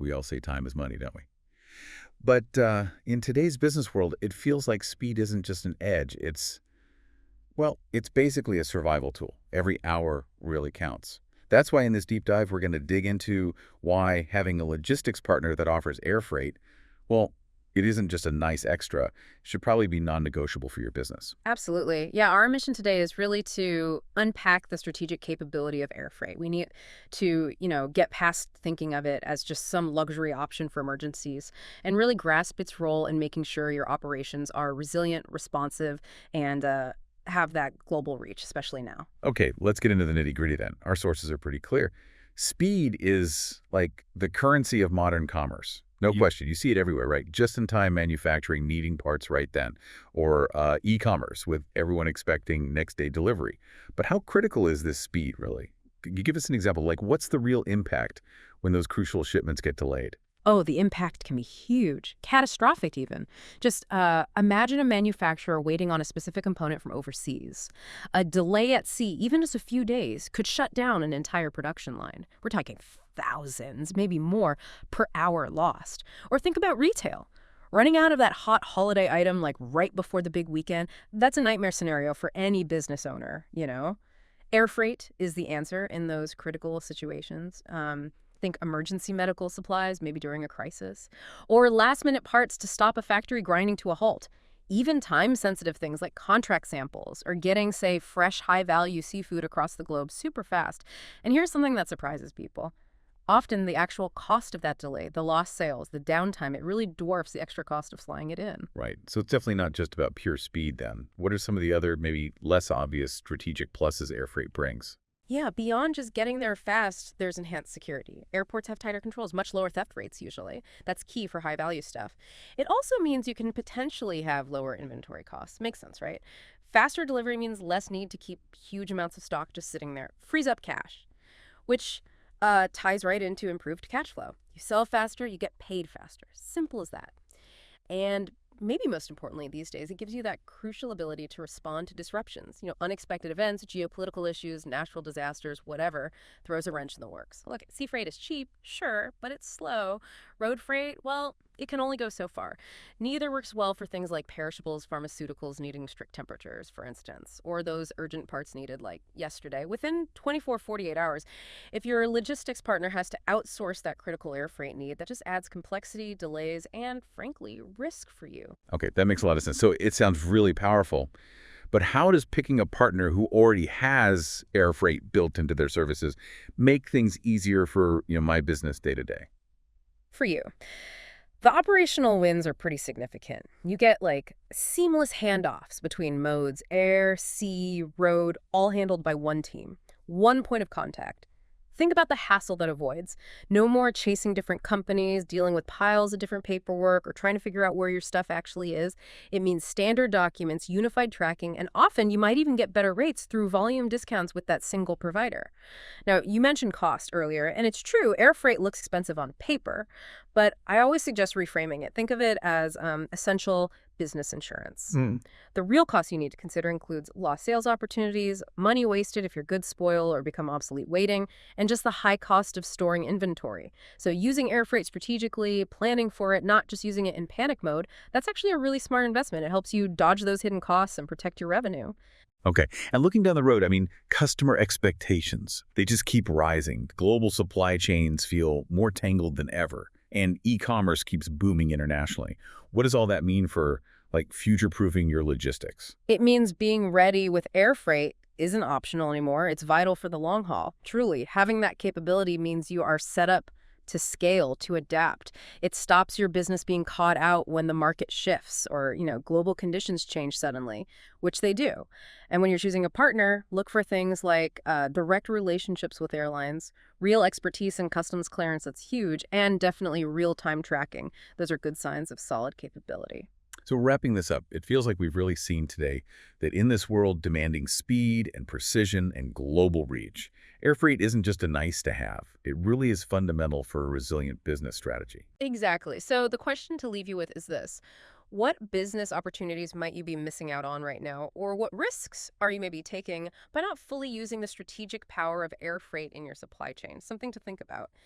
We all say time is money, don't we? But in today's business world, it feels like speed isn't just an edge. It's basically a survival tool. Every hour really counts. That's why in this deep dive, we're going to dig into why having a logistics partner that offers air freight, well, it isn't just a nice extra. It should probably be non-negotiable for your business. Absolutely. Yeah, our mission today is really to unpack the strategic capability of air freight. We need to, get past thinking of it as just some luxury option for emergencies and really grasp its role in making sure your operations are resilient, responsive, and have that global reach, especially now. Okay, let's get into the nitty-gritty then. Our sources are pretty clear. Speed is like the currency of modern commerce. No question. You see it everywhere, right? Just-in-time manufacturing needing parts right then, or e-commerce with everyone expecting next-day delivery. But how critical is this speed, really? Could you give us an example? Like, what's the real impact when those crucial shipments get delayed? Oh, the impact can be huge, catastrophic even. Just imagine a manufacturer waiting on a specific component from overseas. A delay at sea, even just a few days, could shut down an entire production line. We're talking thousands, maybe more, per hour lost. Or think about retail. Running out of that hot holiday item like right before the big weekend, that's a nightmare scenario for any business owner. Air freight is the answer in those critical situations. Think emergency medical supplies, maybe during a crisis, or last-minute parts to stop a factory grinding to a halt. Even time-sensitive things like contract samples or getting, say, fresh, high-value seafood across the globe super fast. And here's something that surprises people. Often the actual cost of that delay, the lost sales, the downtime, it really dwarfs the extra cost of flying it in. Right. So it's definitely not just about pure speed then. What are some of the other, maybe less obvious strategic pluses air freight brings? Yeah, beyond just getting there fast, there's enhanced security. Airports have tighter controls, much lower theft rates usually. That's key for high value stuff. It also means you can potentially have lower inventory costs. Makes sense, right? Faster delivery means less need to keep huge amounts of stock just sitting there. Frees up cash, which ties right into improved cash flow. You sell faster, you get paid faster. Simple as that. And maybe most importantly these days, it gives you that crucial ability to respond to disruptions. Unexpected events, geopolitical issues, natural disasters, whatever, throws a wrench in the works. Look, sea freight is cheap, sure, but it's slow. Road freight, well, it can only go so far. Neither works well for things like perishables, pharmaceuticals needing strict temperatures, for instance, or those urgent parts needed like yesterday, within 48 hours. If your logistics partner has to outsource that critical air freight need, that just adds complexity, delays, and frankly, risk for you. Okay, that makes a lot of sense. So it sounds really powerful. But how does picking a partner who already has air freight built into their services make things easier for, my business day to day? For you. The operational wins are pretty significant. You get like seamless handoffs between modes, air, sea, road, all handled by one team, one point of contact. Think about the hassle that avoids. No more chasing different companies, dealing with piles of different paperwork, or trying to figure out where your stuff actually is. It means standard documents, unified tracking, and often you might even get better rates through volume discounts with that single provider. Now, you mentioned cost earlier, and it's true, air freight looks expensive on paper, but I always suggest reframing it. Think of it as essential business insurance. The real costs you need to consider includes lost sales opportunities, money wasted if your goods spoil or become obsolete waiting, and just the high cost of storing inventory. So using air freight strategically, planning for it, not just using it in panic mode, that's actually a really smart investment. It helps you dodge those hidden costs and protect your revenue. Okay. And looking down the road, customer expectations, they just keep rising. Global supply chains feel more tangled than ever, and e-commerce keeps booming internationally. What does all that mean for, future-proofing your logistics? It means being ready with air freight isn't optional anymore. It's vital for the long haul. Truly, having that capability means you are set up to scale, to adapt. It stops your business being caught out when the market shifts or, global conditions change suddenly, which they do. And when you're choosing a partner, look for things like direct relationships with airlines, real expertise in customs clearance, that's huge, and definitely real-time tracking. Those are good signs of solid capability. So wrapping this up, it feels like we've really seen today that in this world demanding speed and precision and global reach, air freight isn't just a nice to have. It really is fundamental for a resilient business strategy. Exactly. So the question to leave you with is this. What business opportunities might you be missing out on right now? Or what risks are you maybe taking by not fully using the strategic power of air freight in your supply chain? Something to think about.